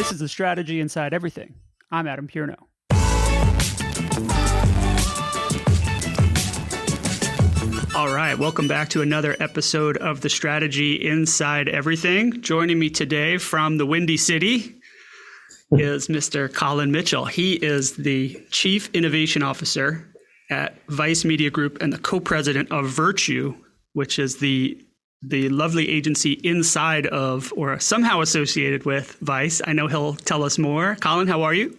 This is The Strategy Inside Everything. I'm Adam Pierno. All right, welcome back to another episode of The Strategy Inside Everything. Joining me today from the Windy City is Mr. Colin Mitchell. He is the Chief Innovation Officer at Vice Media Group and the co-president of Virtue, which is the lovely agency inside of or somehow associated with Vice. I know he'll tell us more. Colin, how are you?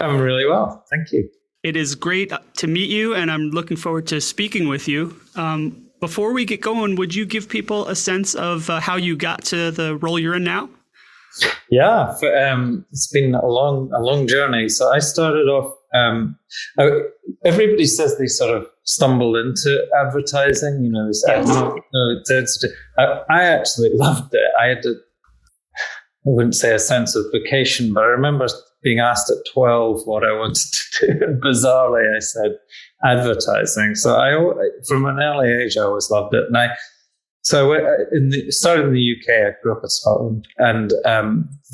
I'm really well. Thank you. It is great to meet you, and I'm looking forward to speaking with you. Before we get going, would you give people a sense of how you got to the role you're in now? Yeah, it's been a long journey. So I started off. Everybody says they sort of stumbled into advertising. You know, this. I actually loved it. I wouldn't say a sense of vocation, but I remember being asked at 12 what I wanted to do. And bizarrely, I said advertising. So from an early age, I always loved it. And started in the UK. I grew up in Scotland, and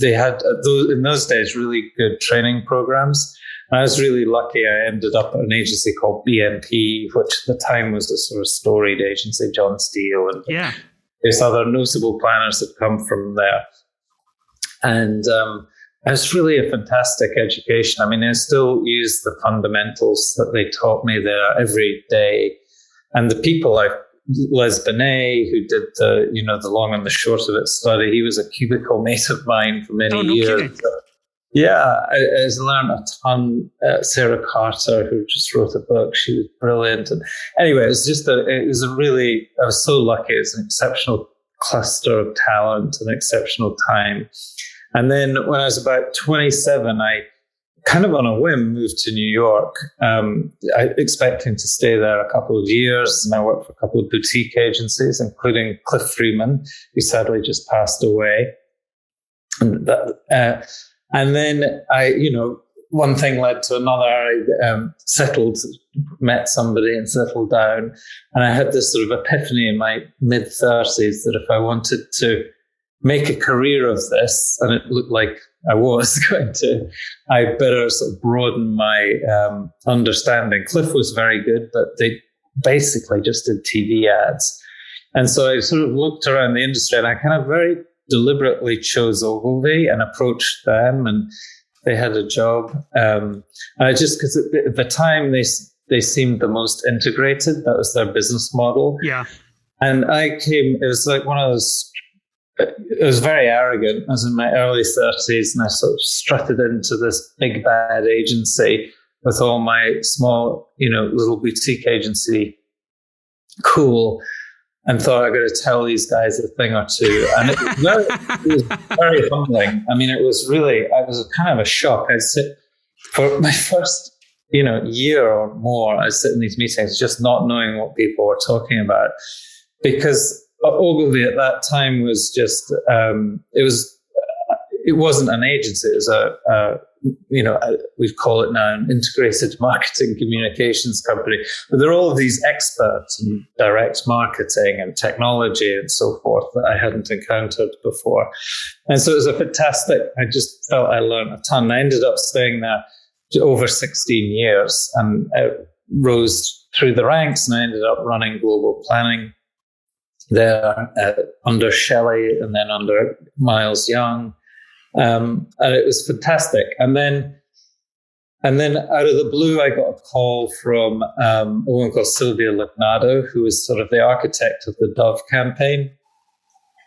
they had in those days really good training programs. And I was really lucky. I ended up at an agency called BNP, which at the time was a sort of storied agency. John Steele and there's other notable planners that come from there. And it was really a fantastic education. I mean, I still use the fundamentals that they taught me there every day. And the people like Les Binet, who did the long and the short of it study, he was a cubicle mate of mine for many years. Yeah, I learned a ton. Sarah Carter, who just wrote a book, she was brilliant. And anyway, I was so lucky. It was an exceptional cluster of talent, an exceptional time. And then when I was about 27, I kind of on a whim moved to New York, expecting to stay there a couple of years. And I worked for a couple of boutique agencies, including Cliff Freeman, who sadly just passed away. And then one thing led to another. I met somebody and settled down. And I had this sort of epiphany in my mid-30s that if I wanted to make a career of this, and it looked like I was going to, I better sort of broaden my understanding. Cliff was very good, but they basically just did TV ads. And so I sort of looked around the industry, and I kind of very deliberately chose Ogilvy and approached them, and they had a job. And I just, because at the time they seemed the most integrated. That was their business model. Yeah. And it was like one of those, it was very arrogant. I was in my early 30s, and I sort of strutted into this big bad agency with all my small, little boutique agency cool, and thought I got to tell these guys a thing or two. And it was very humbling. I mean, it was kind of a shock. I'd sit for my first, year or more, I'd sit in these meetings just not knowing what people were talking about, because Ogilvy at that time was just, it wasn't an agency. It was we'd call it now an integrated marketing communications company. But there are all of these experts in direct marketing and technology and so forth that I hadn't encountered before. And so it was I just felt I learned a ton. I ended up staying there over 16 years and rose through the ranks, and I ended up running global planning there under Shelley and then under Miles Young. And it was fantastic. And then out of the blue, I got a call from a woman called Sylvia Lignado, who was sort of the architect of the Dove campaign,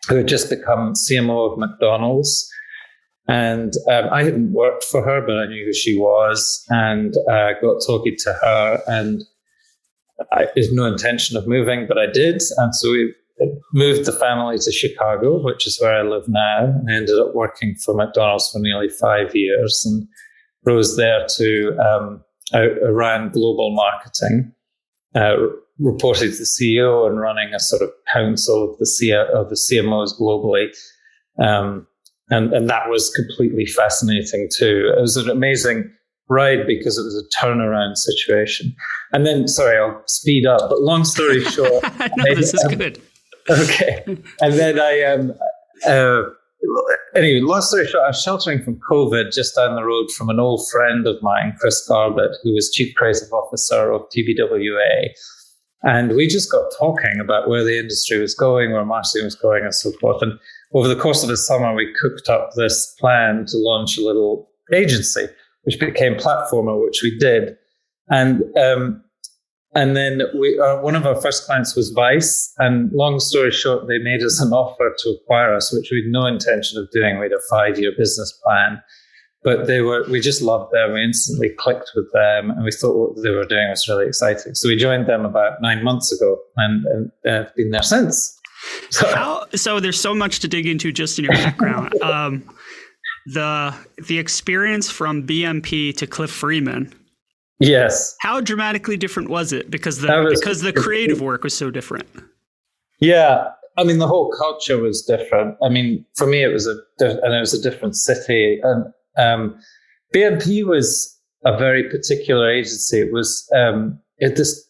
who had just become CMO of McDonald's. And I hadn't worked for her, but I knew who she was, and got talking to her. And I had no intention of moving, but I did. And so we moved the family to Chicago, which is where I live now. And I ended up working for McDonald's for nearly 5 years, and rose there to I ran global marketing, reported to the CEO and running a sort of council of the CMOs globally. And that was completely fascinating too. It was an amazing ride because it was a turnaround situation. And then, sorry, I'll speed up, but long story short. No, this is good. Okay. And then anyway, long story short, I was sheltering from COVID just down the road from an old friend of mine, Chris Garbett, who was Chief Creative Officer of TBWA. And we just got talking about where the industry was going, where marketing was going, and so forth. And over the course of the summer, we cooked up this plan to launch a little agency, which became Platformer, which we did. And then one of our first clients was Vice. And long story short, they made us an offer to acquire us, which we had no intention of doing. We had a 5-year business plan. But we just loved them. We instantly clicked with them, and we thought what they were doing was really exciting. So we joined them about 9 months ago, and have been there since. So there's so much to dig into just in your background. The experience from BMP to Cliff Freeman. Yes. How dramatically different was it? Because the creative work was so different. Yeah. I mean, the whole culture was different. I mean, for me, it was a different city. And BMP was a very particular agency. It was this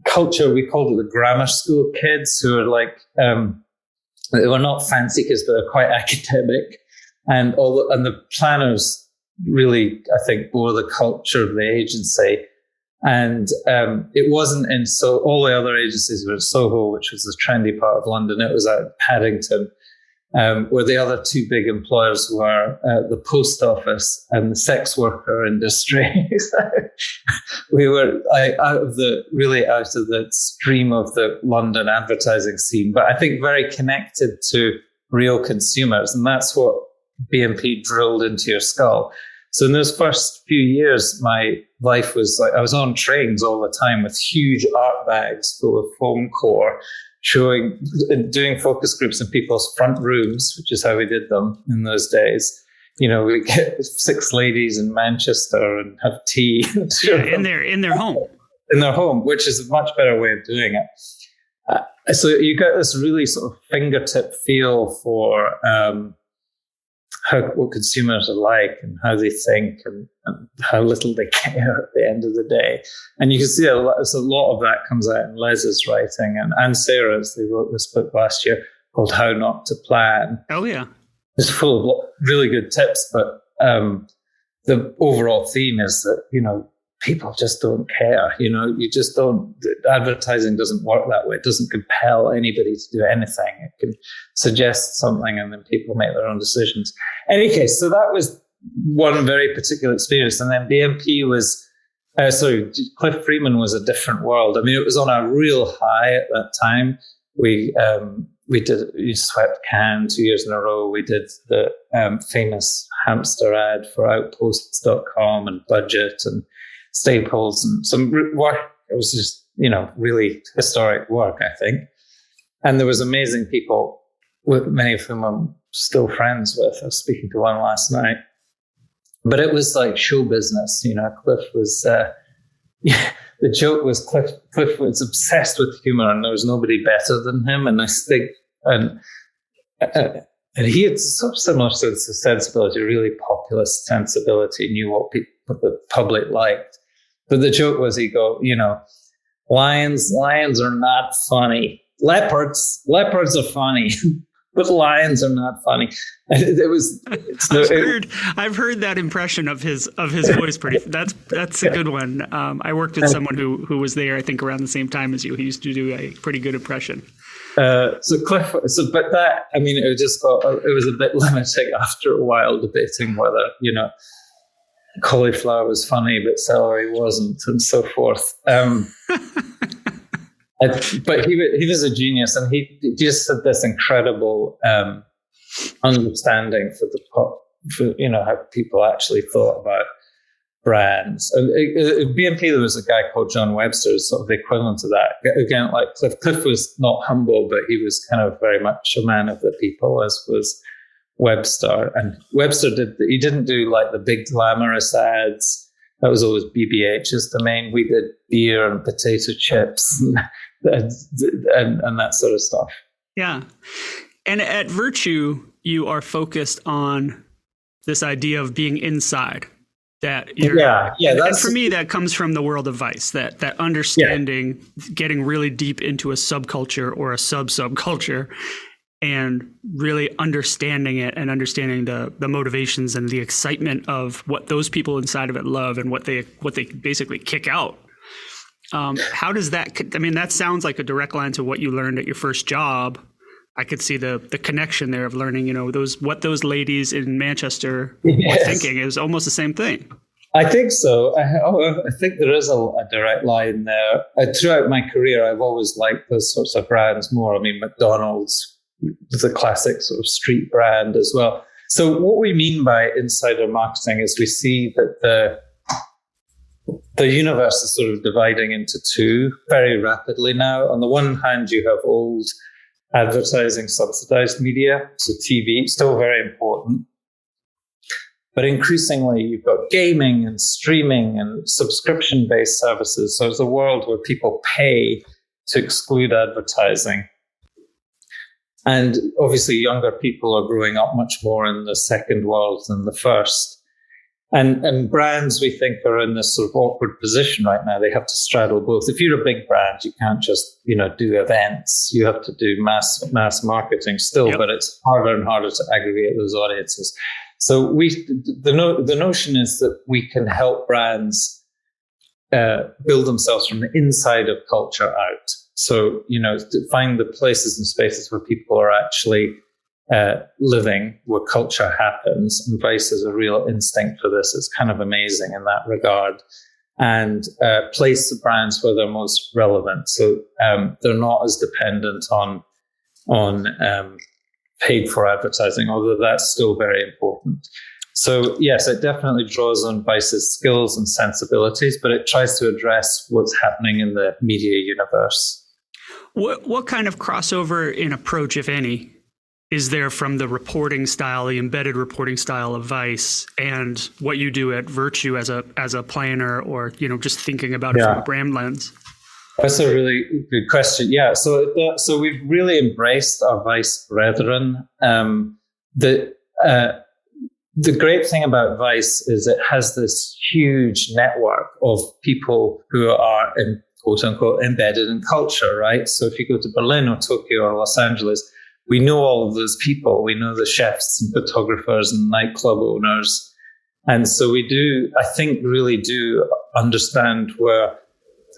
culture, we called it the grammar school kids, who are like, they were not fancy kids, but they're quite academic. And the planners really, I think, bore the culture of the agency. And it wasn't all the other agencies were in Soho, which was the trendy part of London. It was at Paddington, where the other two big employers were the post office and the sex worker industry. We were out of the stream of the London advertising scene, but I think very connected to real consumers. And that's what BMP drilled into your skull. So in those first few years, my life was like I was on trains all the time with huge art bags full of foam core, doing focus groups in people's front rooms, which is how we did them in those days. You know, we get 6 ladies in Manchester and have tea. In their home. In their home, which is a much better way of doing it. So you get this really sort of fingertip feel for what consumers are like and how they think and how little they care at the end of the day. And you can see a lot of that comes out in Les's writing and Sarah's. They wrote this book last year called How Not to Plan. Oh, yeah. It's full of really good tips, but the overall theme is that, you know, people just don't care. You know, advertising doesn't work that way. It doesn't compel anybody to do anything. It can suggest something and then people make their own decisions. Any case, so that was one very particular experience. And then BMP was, Cliff Freeman was a different world. I mean, it was on a real high at that time. We swept Cannes 2 years in a row. We did the famous hamster ad for Outposts.com and Budget and Staples and some work. It was just, you know, really historic work, I think. And there was amazing people, with many of whom I'm still friends with. I was speaking to one last night. But it was like show business, you know. Cliff was, the joke was Cliff was obsessed with humor, and there was nobody better than him. And I think, and he had sort of similar sense of sensibility, really populist sensibility, knew what the public liked. But the joke was, he'd go, you know, lions are not funny. Leopards are funny, but lions are not funny. I've heard that impression of his voice. That's a good one. I worked with someone who was there, I think, around the same time as you. He used to do a pretty good impression. But that, I mean, it was a bit limiting after a while, debating whether, you know, cauliflower was funny, but celery wasn't, and so forth. But he was a genius, and he just had this incredible understanding for you know, how people actually thought about brands. And at BNP, there was a guy called John Webster, sort of the equivalent to that. Again, like Cliff. Cliff was not humble, but he was kind of very much a man of the people, as was Webster. And Webster didn't do like the big glamorous ads. That was always BBH's domain. We did beer and potato chips and that sort of stuff. Yeah. And at Virtue, you are focused on this idea of being inside. And for me, that comes from the world of Vice, that understanding, getting really deep into a subculture or a subculture and really understanding it and understanding the motivations and the excitement of what those people inside of it love and what they basically kick out. How does that, I mean, that sounds like a direct line to what you learned at your first job. I could see the connection there of learning, what those ladies in Manchester were thinking. It was almost the same thing. I think so. I think there is a direct line there. Throughout my career, I've always liked those sorts of brands more. I mean, McDonald's is a classic sort of street brand as well. So what we mean by insider marketing is we see that the universe is sort of dividing into two very rapidly now. On the one hand, you have old advertising subsidized media, so TV, still very important. But increasingly, you've got gaming and streaming and subscription-based services. So it's a world where people pay to exclude advertising. And obviously, younger people are growing up much more in the second world than the first. And brands, we think, are in this sort of awkward position right now. They have to straddle both. If you're a big brand, you can't just, do events. You have to do mass marketing still, But it's harder and harder to aggregate those audiences. So the notion is that we can help brands build themselves from the inside of culture out. So, to find the places and spaces where people are actually living, where culture happens. And Vice has a real instinct for this. It's kind of amazing in that regard. And place the brands where they're most relevant. So they're not as dependent on paid for advertising, although that's still very important. So yes, it definitely draws on Vice's skills and sensibilities, but it tries to address what's happening in the media universe. What kind of crossover in approach, if any, is there from the reporting style, the embedded reporting style of Vice, and what you do at Virtue as a planner, or just thinking about it from a brand lens? That's a really good question. Yeah, so we've really embraced our Vice brethren. The great thing about Vice is it has this huge network of people who are quote unquote embedded in culture, right? So if you go to Berlin or Tokyo or Los Angeles, we know all of those people. We know the chefs and photographers and nightclub owners. And so I think really do understand where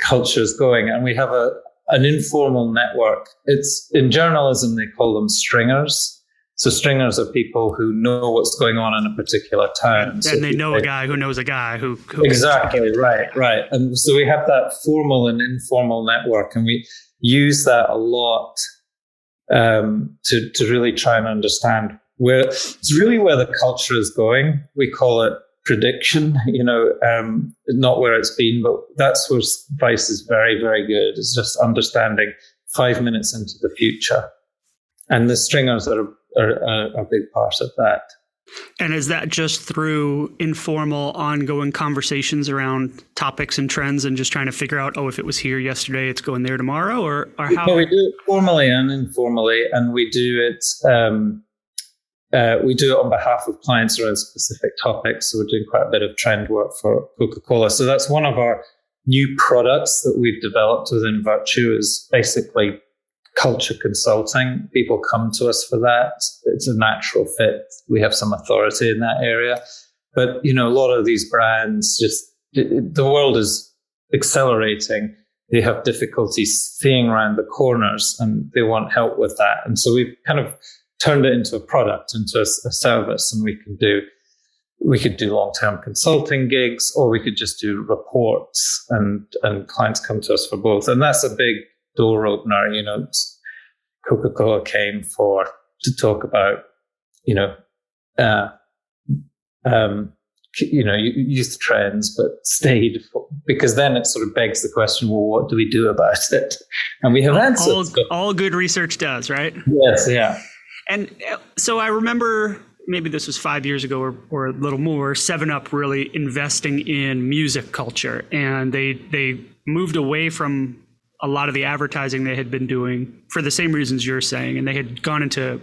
culture is going. And we have an informal network. It's in journalism, they call them stringers. So stringers are people who know what's going on in a particular town. And so they know a guy who knows a guy who exactly, right. And so we have that formal and informal network, and we use that a lot to really try and understand where the culture is going. We call it prediction, not where it's been, but that's where Vice is very, very good. It's just understanding 5 minutes into the future. And the stringers are a big part of that. And is that just through informal, ongoing conversations around topics and trends, and just trying to figure out, if it was here yesterday, it's going there tomorrow, or how? Well, we do it formally and informally, and we do it on behalf of clients around specific topics. So we're doing quite a bit of trend work for Coca-Cola. So that's one of our new products that we've developed within Virtue, is basically culture consulting. People come to us for that. It's a natural fit. We have some authority in that area. But, a lot of these brands, the world is accelerating. They have difficulty seeing around the corners, and they want help with that. And so we've kind of turned it into a product, into a service, and we could do long-term consulting gigs, or we could just do reports, and clients come to us for both. And that's a big door opener. Coca-Cola came to talk about, youth trends, but stayed because then it sort of begs the question, well, what do we do about it? And we have answers. All good research does, right? Yes, yeah. And so I remember, maybe this was 5 years ago or a little more, 7-Up really investing in music culture, and they moved away from a lot of the advertising they had been doing for the same reasons you're saying, and they had gone into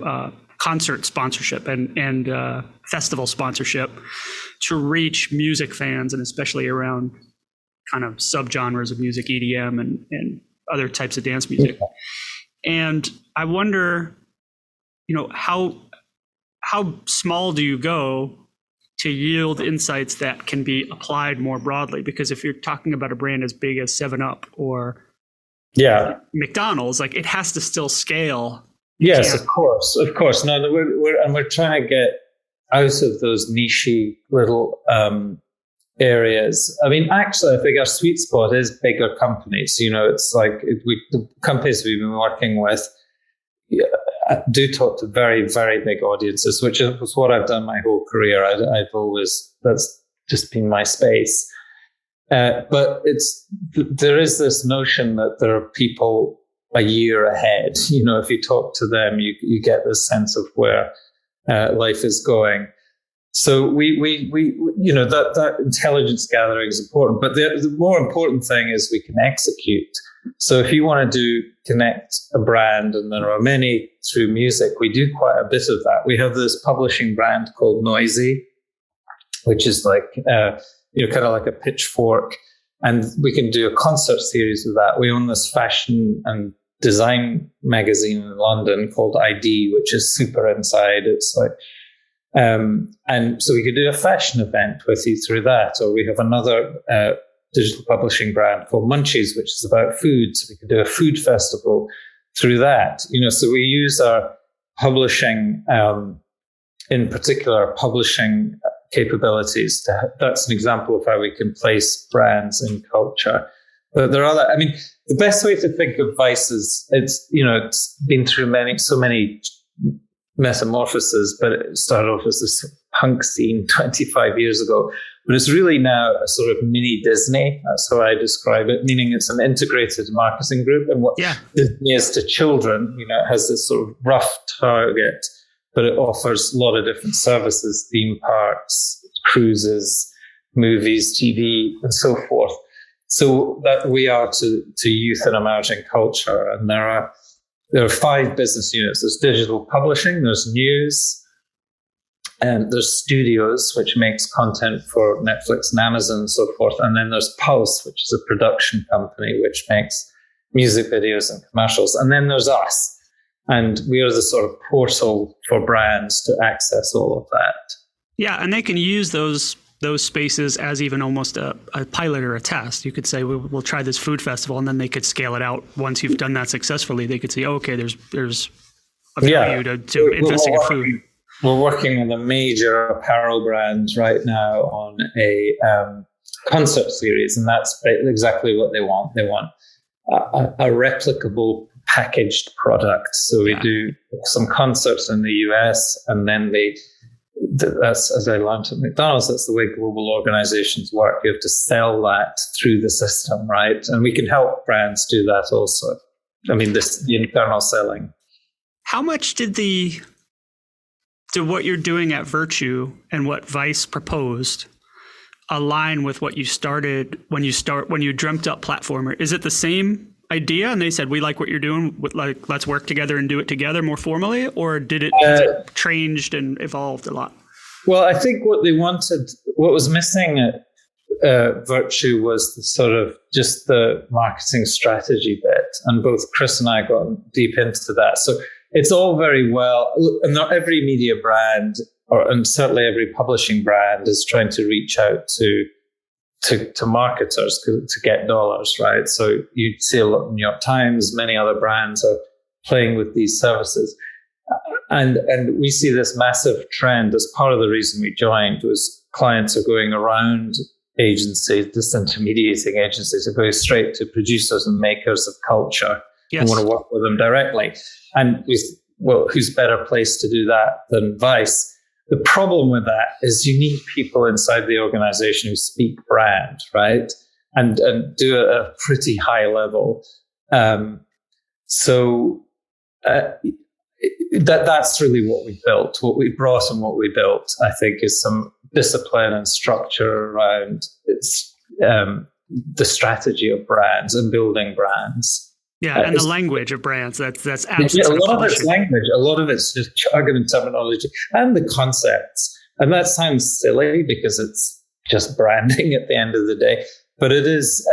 concert sponsorship and festival sponsorship to reach music fans, and especially around kind of subgenres of music, EDM and other types of dance music. And I wonder, how small do you go to yield insights that can be applied more broadly? Because if you're talking about a brand as big as 7-Up or McDonald's, like it has to still scale. Yes, of course. No, we're trying to get out of those niche little areas. I mean, actually, I think our sweet spot is bigger companies. It's like the companies we've been working with do talk to very, very big audiences, which is what I've done my whole career. That's just been my space. But there is this notion that there are people a year ahead. If you talk to them, you get this sense of where life is going. So we that intelligence gathering is important, but the more important thing is we can execute. So if you want to connect a brand, and there are many through music, we do quite a bit of that. We have this publishing brand called Noisy, which is like kind of like a pitchfork, and we can do a concert series with that. We own this fashion and design magazine in London called ID, which is super inside. It's like and so we could do a fashion event with you through that, or we have another digital publishing brand called Munchies, which is about food. So we could do a food festival through that. So we use our publishing, in particular, publishing capabilities. That's an example of how we can place brands in culture. But there are other. I mean, the best way to think of Vice is it's been through so many metamorphoses, but it started off as this punk scene 25 years ago. But it's really now a sort of mini Disney. That's how I describe it, meaning it's an integrated marketing group. And what Disney is to children, it has this sort of rough target, but it offers a lot of different services, theme parks, cruises, movies, TV, and so forth. So that we are to youth and emerging culture. And there are 5 business units. There's digital publishing, there's news, and there's studios, which makes content for Netflix and Amazon and so forth. And then there's Pulse, which is a production company, which makes music videos and commercials. And then there's us. And we are the sort of portal for brands to access all of that. Yeah, and they can use those spaces as even almost a pilot or a test. You could say, we'll try this food festival, and then they could scale it out. Once you've done that successfully, they could say, okay, there's a value to investing in food. We're working with a major apparel brand right now on a concert series, and that's exactly what they want. They want a replicable packaged product. So we do some concerts in the US, and then that's, as I learned at McDonald's, that's the way global organizations work. You have to sell that through the system, right? And we can help brands do that also. I mean, the internal selling. How much did what you're doing at Virtue and what Vice proposed align with what you started when you dreamt up Platformer? Is it the same idea, and they said, we like what you're doing, let's work together and do it together more formally, or has it changed and evolved a lot? Well, I think what was missing at Virtue was just the marketing strategy bit, and both Chris and I got deep into that. So it's all very well, and not every media brand, and certainly every publishing brand, is trying to reach out to marketers to get dollars, right? So you see a lot in New York Times, many other brands are playing with these services. And we see this massive trend. As part of the reason we joined was clients are going around agencies, disintermediating agencies, are going straight to producers and makers of culture and want to work with them directly. And who's better placed to do that than Vice? The problem with that is you need people inside the organization who speak brand, right? And do it at a pretty high level. That's really what we built. What we brought and what we built, I think, is some discipline and structure around the strategy of brands and building brands. Yeah, and the language of brands. That's absolutely a lot of it's language. A lot of it's just jargon and terminology and the concepts. And that sounds silly because it's just branding at the end of the day. But it is.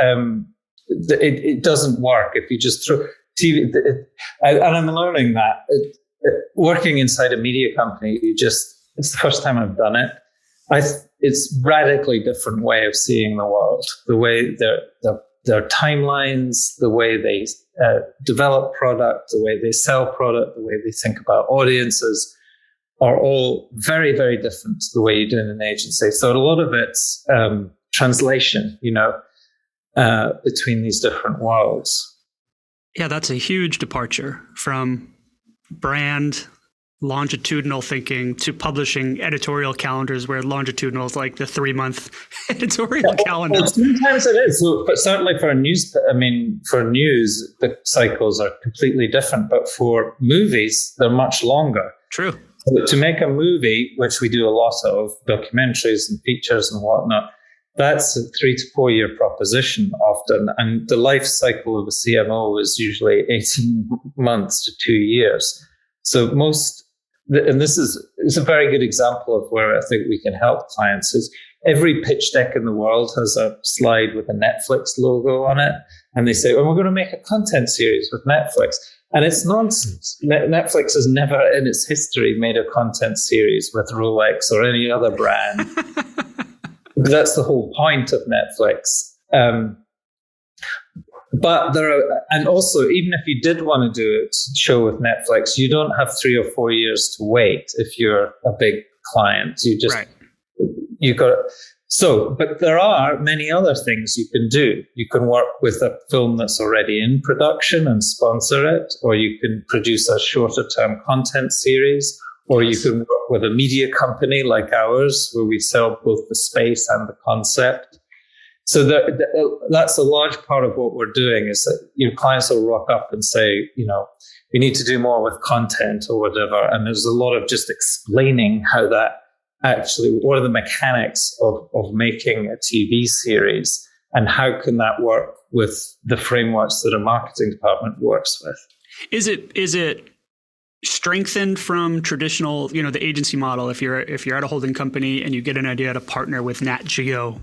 It doesn't work if you just throw TV. And I'm learning that working inside a media company, it's the first time I've done it. It's radically different way of seeing the world, the way their timelines, the way they develop product, the way they sell product, the way they think about audiences are all very, very different to the way you do in an agency. So a lot of it's translation, between these different worlds. Yeah, that's a huge departure from brand longitudinal thinking to publishing editorial calendars, where longitudinal is like the 3-month editorial calendar. Well, sometimes it is, but certainly for news, the cycles are completely different. But for movies, they're much longer. True. So to make a movie, which we do a lot of, documentaries and features and whatnot, that's a 3 to 4 year proposition often. And the life cycle of a CMO is usually 18 months to 2 years. So and this is a very good example of where I think we can help clients, is every pitch deck in the world has a slide with a Netflix logo on it. And they say, well, we're going to make a content series with Netflix. And it's nonsense. Netflix has never in its history made a content series with Rolex or any other brand. That's the whole point of Netflix. But and also, even if you did want to do a show with Netflix, you don't have 3 or 4 years to wait if you're a big client. But there are many other things you can do. You can work with a film that's already in production and sponsor it, or you can produce a shorter term content series, or you can work with a media company like ours, where we sell both the space and the concept. So that's a large part of what we're doing, is that clients will rock up and say, we need to do more with content or whatever. And there's a lot of just explaining how that actually, what are the mechanics of making a TV series, and how can that work with the frameworks that a marketing department works with? Is it strengthened from traditional, the agency model? If you're at a holding company and you get an idea to partner with Nat Geo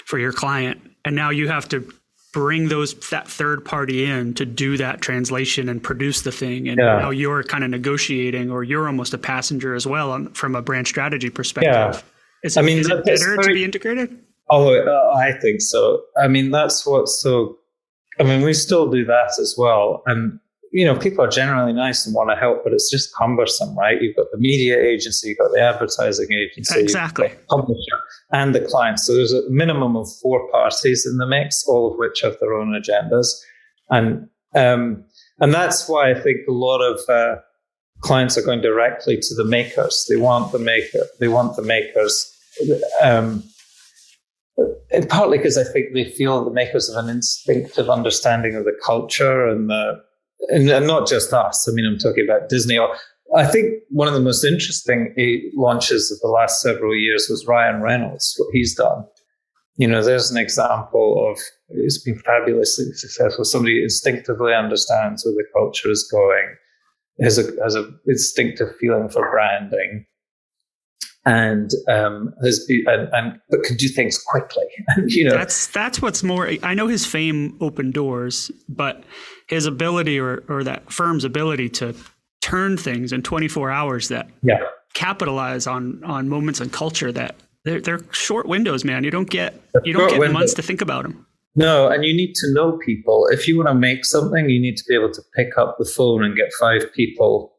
for your client, and now you have to bring that third party in to do that translation and produce the thing, and now you're kind of negotiating, or you're almost a passenger as well from a brand strategy perspective. Yeah. Is it better to be integrated? Oh, I think so. That's what's so. We still do that as well, and people are generally nice and want to help, but it's just cumbersome, right? You've got the media agency, you've got the advertising agency, exactly, you've got the publisher and the client. So there's a minimum of 4 parties in the mix, all of which have their own agendas, and that's why I think a lot of clients are going directly to the makers. They want the makers. And partly because I think they feel the makers have an instinctive understanding of the culture and not just us. I'm talking about Disney. I think one of the most interesting launches of the last several years was Ryan Reynolds, what he's done. There's an example of, it's been fabulously successful. Somebody who instinctively understands where the culture is going, has a instinctive feeling for branding, and but can do things quickly. That's what's more. I know his fame opened doors, but his ability or that firm's ability to turn things in 24 hours that capitalize on moments and culture that they're short windows, man. You don't get months to think about them. No, and you need to know people. If you want to make something, you need to be able to pick up the phone and get 5 people,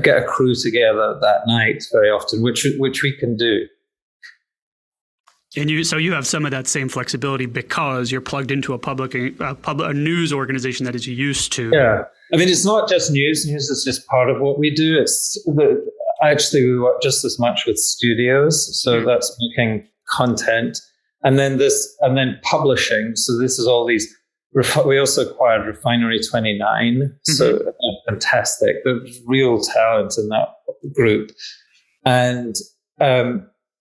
get a crew together that night very often, which we can do. And you have some of that same flexibility because you're plugged into a news organization that is used to. Yeah, it's not just news. News is just part of what we do. Actually, we work just as much with studios, so that's making content, and then publishing. So this is all these. We also acquired Refinery 29, so fantastic. There's real talent in that group, and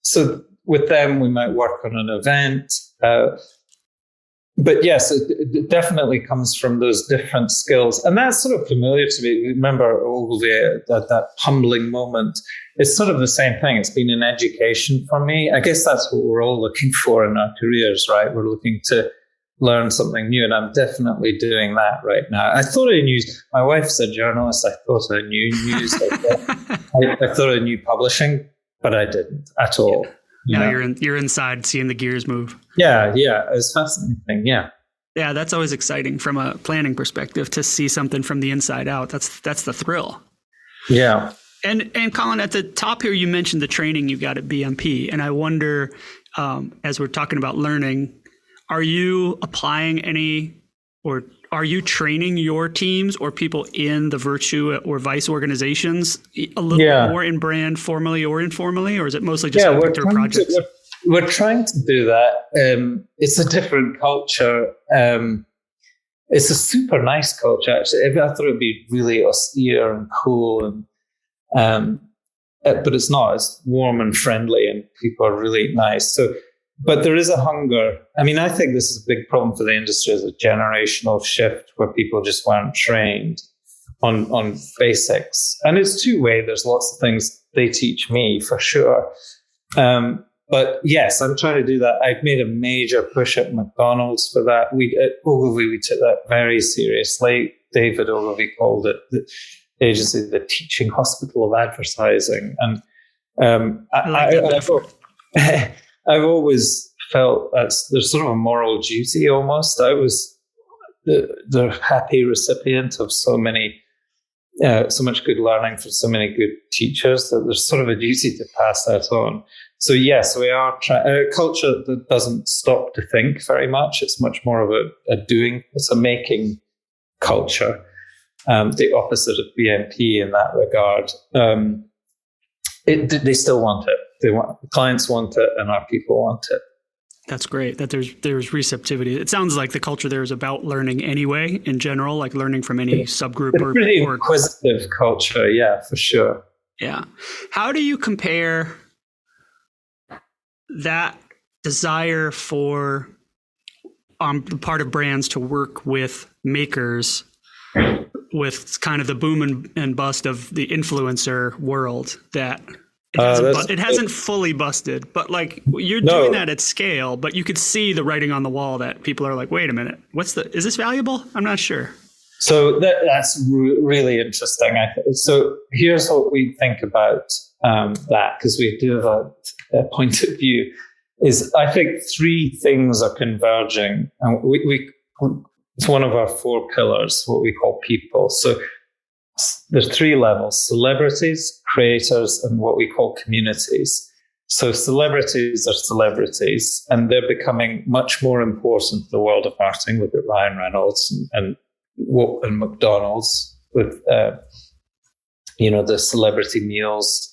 so with them we might work on an event. But yes, it definitely comes from those different skills, and that's sort of familiar to me. Remember Ogilvy, that humbling moment. It's sort of the same thing. It's been an education for me. I guess that's what we're all looking for in our careers, right? We're looking to learn something new. And I'm definitely doing that right now. I thought I knew, my wife's a journalist. I thought I knew news. I thought I knew publishing, but I didn't at all. Now you're inside seeing the gears move. Yeah. It was fascinating. Yeah. Yeah, that's always exciting from a planning perspective to see something from the inside out. That's the thrill. Yeah. And Colin, at the top here, you mentioned the training you got at BMP. And I wonder, as we're talking about learning, are you applying any, or are you training your teams or people in the Virtue or Vice organizations a little bit more in brand, formally or informally, or is it mostly just through projects? We're trying to do that. It's a different culture. It's a super nice culture, actually. I thought it would be really austere and cool, but it's not. It's warm and friendly, and people are really nice. But there is a hunger. I mean, I think this is a big problem for the industry, as a generational shift where people just weren't trained on basics. And it's two-way. There's lots of things they teach me, for sure. But yes, I'm trying to do that. I've made a major push at McDonald's for that. At Ogilvy, we took that very seriously. David Ogilvy called it the agency, the teaching hospital of advertising. And I've always felt there's sort of a moral duty almost. I was the happy recipient of so much good learning from so many good teachers that there's sort of a duty to pass that on. So yes, we are a culture that doesn't stop to think very much. It's much more of a doing. It's a making culture. The opposite of BNP in that regard. They still want it. Clients want it, and our people want it. That's great that there's receptivity. It sounds like the culture there is about learning anyway, in general, like learning from any subgroup or pretty inquisitive culture. Yeah, for sure. Yeah. How do you compare that desire for the part of brands to work with makers with kind of the boom and bust of the influencer world that it hasn't fully busted, but like you're doing that at scale, but you could see the writing on the wall that people are like, wait a minute, is this valuable? I'm not sure. So that's really interesting. So here's what we think about that, because we do have a point of view, is I think three things are converging. And it's one of our four pillars, what we call people. So there's three levels: celebrities, creators, and what we call communities. So celebrities are celebrities, and they're becoming much more important in the world of marketing. Look at Ryan Reynolds and McDonald's with the celebrity meals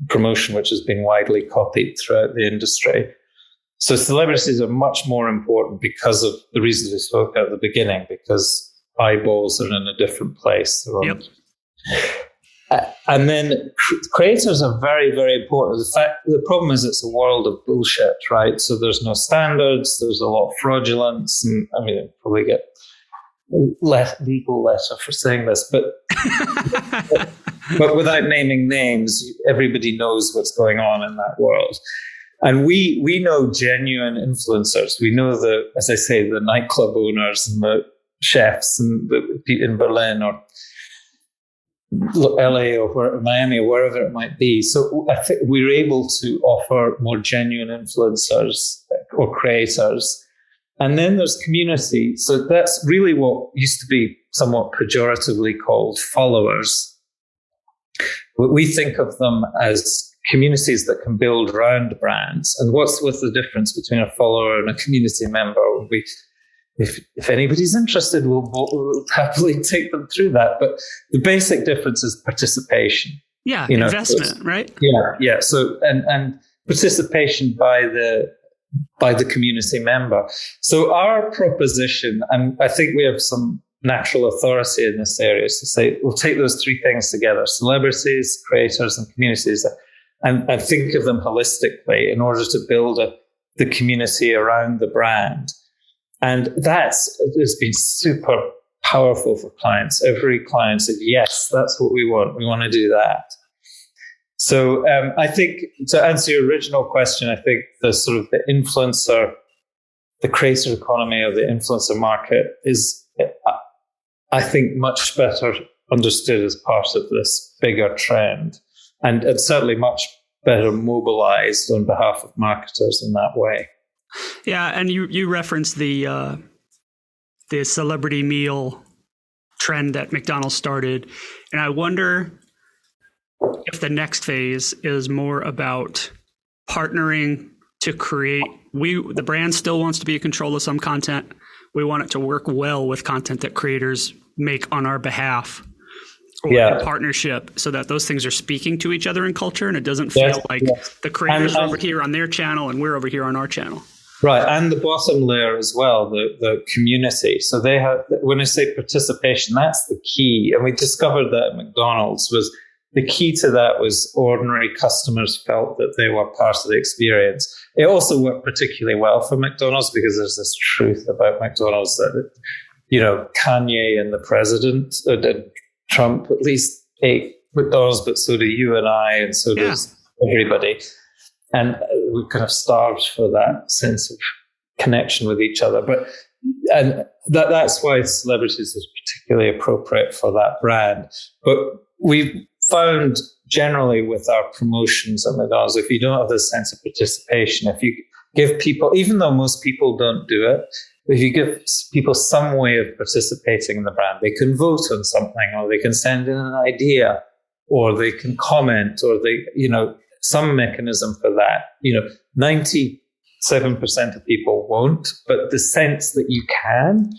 promotion, which has been widely copied throughout the industry. So celebrities are much more important because of the reasons we spoke about at the beginning, because eyeballs are in a different place. Yep. And then creators are very, very important. The problem is it's a world of bullshit, right? So there's no standards. There's a lot of fraudulence. And I mean, I'll probably get legal letter for saying this, but without naming names, everybody knows what's going on in that world. And we know genuine influencers. We know as I say, the nightclub owners and the chefs and in Berlin or LA or Miami or wherever it might be. So I think we're able to offer more genuine influencers or creators. And then there's community. So that's really what used to be somewhat pejoratively called followers. We think of them as communities that can build around brands. And what's the difference between a follower and a community member? If anybody's interested, we'll happily take them through that. But the basic difference is participation. Yeah, investment, right? Yeah. So and participation by the community member. So our proposition, and I think we have some natural authority in this area, is to say we'll take those three things together: celebrities, creators, and communities, and think of them holistically in order to build the community around the brand. And it's been super powerful for clients. Every client said, yes, that's what we want. We want to do that. So I think, to answer your original question, I think the sort of the influencer, the creator economy or the influencer market is, I think, much better understood as part of this bigger trend, and it's certainly much better mobilized on behalf of marketers in that way. Yeah, and you referenced the celebrity meal trend that McDonald's started, and I wonder if the next phase is more about partnering to create. The brand still wants to be in control of some content. We want it to work well with content that creators make on our behalf, or in partnership, so that those things are speaking to each other in culture, and it doesn't feel like the creators are over here on their channel and we're over here on our channel. Right, and the bottom layer as well, the community. So they have, when I say participation, that's the key. And we discovered that at McDonald's was the key to that was ordinary customers felt that they were part of the experience. It also worked particularly well for McDonald's because there's this truth about McDonald's that, Kanye and the president, Trump at least ate McDonald's, but so do you and I, and so does everybody. And we've kind of starved for that sense of connection with each other. And that's why celebrities is particularly appropriate for that brand. But we've found generally with our promotions at McDonald's, if you don't have this sense of participation, if you give people, even though most people don't do it, if you give people some way of participating in the brand, they can vote on something, or they can send in an idea, or they can comment, or some mechanism for that. 97% of people won't, but the sense that you can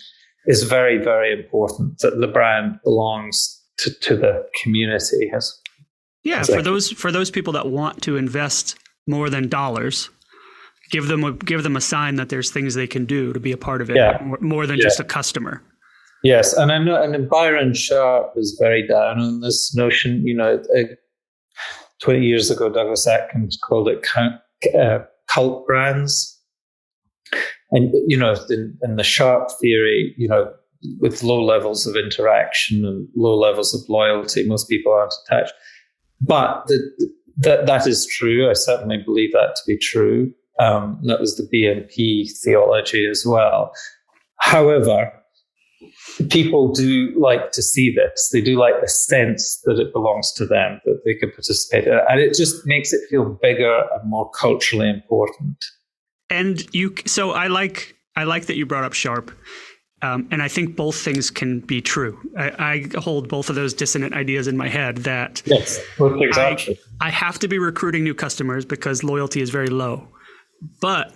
is very, very important, that the brand belongs to the community. For those people that want to invest more than dollars, give them a sign that there's things they can do to be a part of it, more than just a customer. Yes, and I know, and Byron Sharp is very down on this notion. 20 years ago, Douglas Atkins called it cult brands. And, in the Sharp theory, with low levels of interaction and low levels of loyalty, most people aren't attached. But that is true. I certainly believe that to be true. That was the BNP theology as well. However, people do like to see this. They do like the sense that it belongs to them, that they can participate in it. And it just makes it feel bigger and more culturally important. And so I like that you brought up Sharp. And I think both things can be true. I hold both of those dissonant ideas in my head that both things are true. I have to be recruiting new customers because loyalty is very low. But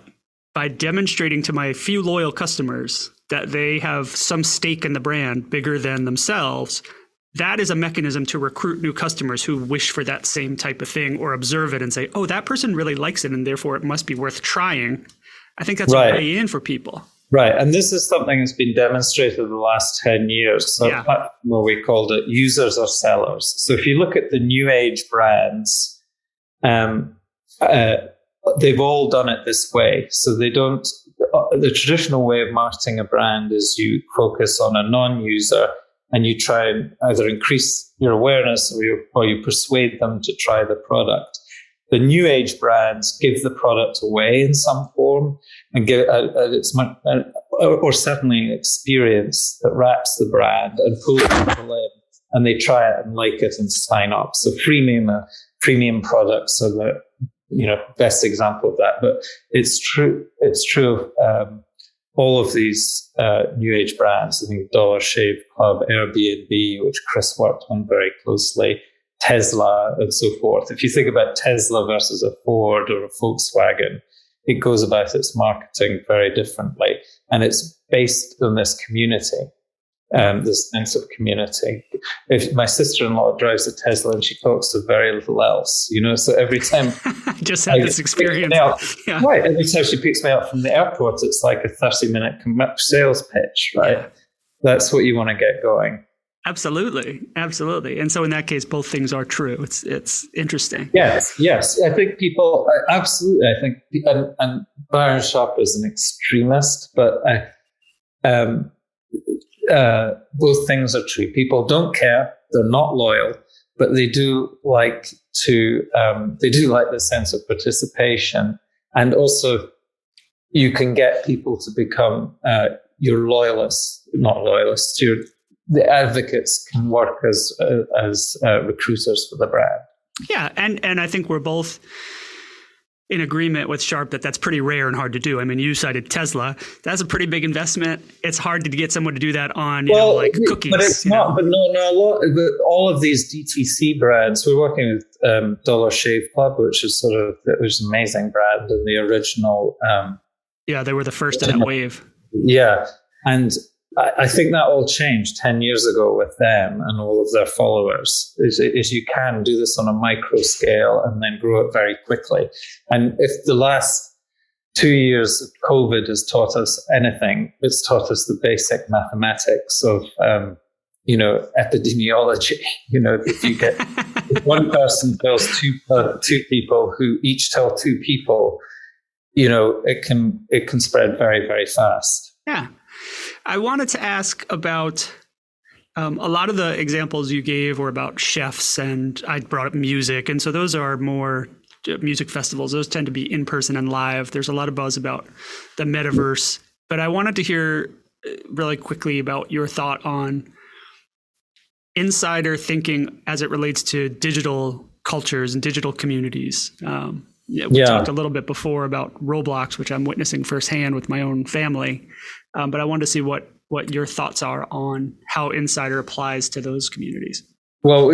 by demonstrating to my few loyal customers that they have some stake in the brand bigger than themselves, that is a mechanism to recruit new customers who wish for that same type of thing, or observe it and say, oh, that person really likes it and therefore it must be worth trying. I think that's a way in for people. Right. And this is something that's been demonstrated in the last 10 years. So where we called it users or sellers. So if you look at the new age brands, they've all done it this way. So they don't, the traditional way of marketing a brand is you focus on a non-user and you try and either increase your awareness or you persuade them to try the product. The new age brands give the product away in some form and give or certainly an experience that wraps the brand and pulls people in, and they try it and like it and sign up. So premium products are the best example of that. But it's true. It's true of all of these new age brands. I think Dollar Shave Club, Airbnb, which Chris worked on very closely, Tesla, and so forth. If you think about Tesla versus a Ford or a Volkswagen, it goes about its marketing very differently. And it's based on this community, this sense of community. If my sister-in-law drives a Tesla and she talks to very little else, so every time I just had this experience. Right. Every time she picks me up from the airport, it's like a 30-minute sales pitch, right? Yeah. That's what you want to get going. Absolutely. And so in that case, both things are true. It's interesting. Yes. I think people, absolutely. I think, and Byron Sharp is an extremist, but both things are true. People don't care. They're not loyal, but they do like the sense of participation. And also you can get people to become your loyalists, not loyalists. The advocates can work as recruiters for the brand. Yeah, and I think we're both in agreement with Sharp that that's pretty rare and hard to do. I mean, you cited Tesla. That's a pretty big investment. It's hard to get someone to do that on, like cookies. But it's not. But all of these DTC brands. We're working with Dollar Shave Club, which is it was an amazing brand and the original. They were the first in that wave. Yeah, and I think that all changed 10 years ago with them and all of their followers, is you can do this on a micro scale and then grow it very quickly. And if the last 2 years of COVID has taught us anything, it's taught us the basic mathematics of, epidemiology. If you get if one person tells two people who each tell two people, it can spread very, very fast. Yeah. I wanted to ask about a lot of the examples you gave were about chefs, and I brought up music. And so those are more music festivals. Those tend to be in person and live. There's a lot of buzz about the metaverse. But I wanted to hear really quickly about your thought on insider thinking as it relates to digital cultures and digital communities. We talked a little bit before about Roblox, which I'm witnessing firsthand with my own family. But I wanted to see what your thoughts are on how Insider applies to those communities. Well,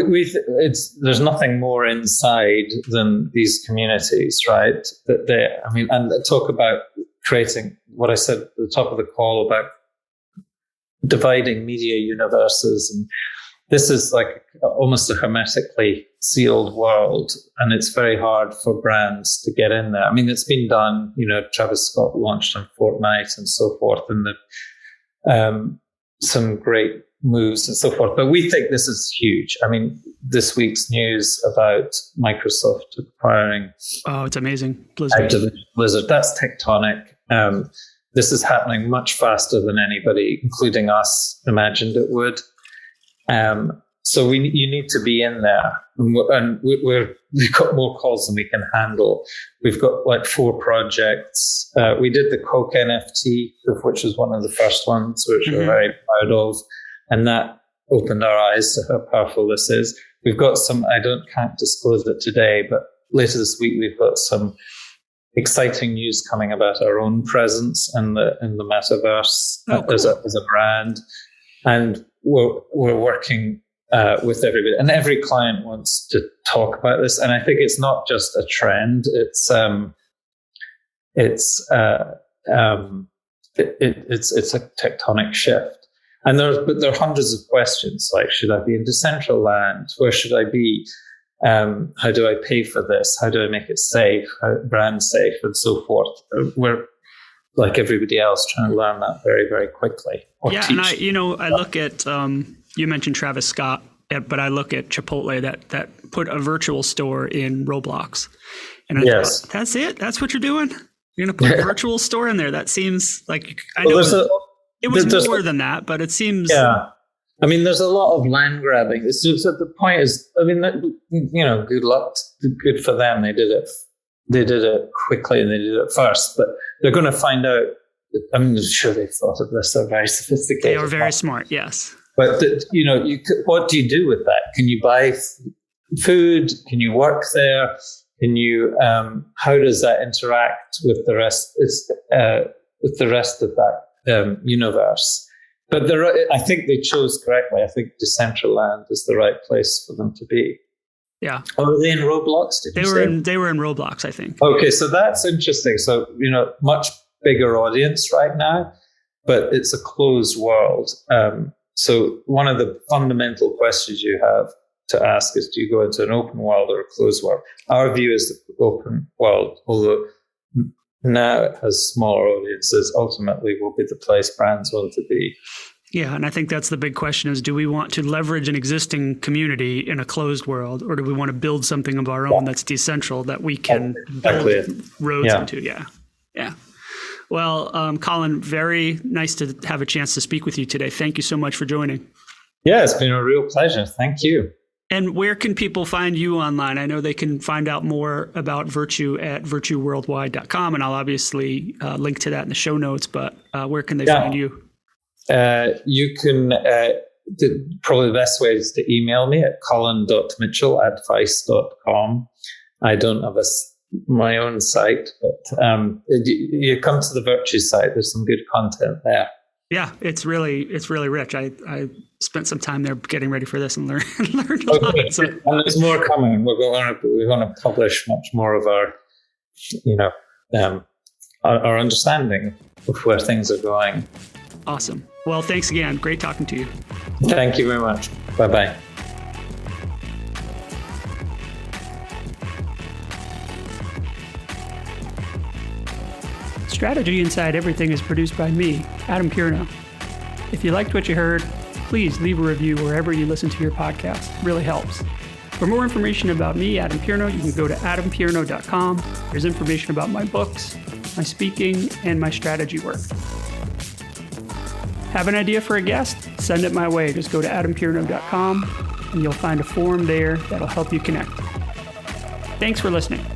there's nothing more inside than these communities, right? And talk about creating what I said at the top of the call about dividing media universes. And this is like almost a hermetically sealed world, and it's very hard for brands to get in there. I mean, it's been done, Travis Scott launched on Fortnite and so forth, and some great moves and so forth. But we think this is huge. I mean, this week's news about Microsoft acquiring... Oh, it's amazing. Blizzard, that's tectonic. This is happening much faster than anybody, including us, imagined it would. So you need to be in there, and we've got more calls than we can handle. We've got like 4 projects. We did the Coke NFT, which was one of the first ones, which we're very proud of, and that opened our eyes to how powerful this is. We've got some. Can't disclose it today, but later this week we've got some exciting news coming about our own presence in the metaverse as a brand, and we're working with everybody, and every client wants to talk about this. And I think it's not just a trend; it's a tectonic shift. And there are hundreds of questions like: should I be in Decentraland? Where should I be? How do I pay for this? How do I make it safe, brand safe, and so forth? We're like everybody else trying to learn that very, very quickly. And I look at you mentioned Travis Scott, but I look at Chipotle that put a virtual store in Roblox, and I thought, that's it. That's what you're doing. You're going to put a virtual store in there. That seems like it was more than that, but it seems. Yeah. I mean, there's a lot of land grabbing. It's just that the point is, I mean, good luck, good for them. They did it quickly and they did it first, but they're going to find out. I'm sure they've thought of this. They're very sophisticated. They are very smart. Yes. But what do you do with that? Can you buy food? Can you work there? Can you? How does that interact with the rest? With the rest of that universe? But I think they chose correctly. I think Decentraland is the right place for them to be. Yeah. Or were they in Roblox? They were in Roblox, I think. Okay, so that's interesting. So, much bigger audience right now, but it's a closed world. So one of the fundamental questions you have to ask is, do you go into an open world or a closed world? Our view is the open world, although now it has smaller audiences, ultimately will be the place brands want to be. Yeah, and I think that's the big question is, do we want to leverage an existing community in a closed world, or do we want to build something of our own that's decentral that we can build roads into? Yeah. Well, Colin, very nice to have a chance to speak with you today. Thank you so much for joining. Yeah, it's been a real pleasure. Thank you. And where can people find you online? I know they can find out more about Virtue at virtueworldwide.com, and I'll obviously link to that in the show notes, but where can they find you? You can, probably the best way is to email me at colin.mitchell@vice.com. I don't have my own site, but you come to the Virtue site. There's some good content there. Yeah, it's really rich. I spent some time there getting ready for this and learned a lot. So. And there's more coming. We're going to publish much more of our, our understanding of where things are going. Awesome. Well, thanks again. Great talking to you. Thank you very much. Bye-bye. Strategy Inside Everything is produced by me, Adam Pierno. If you liked what you heard, please leave a review wherever you listen to your podcast. It really helps. For more information about me, Adam Pierno, you can go to adampierno.com. There's information about my books, my speaking, and my strategy work. Have an idea for a guest? Send it my way. Just go to adampierno.com and you'll find a form there that'll help you connect. Thanks for listening.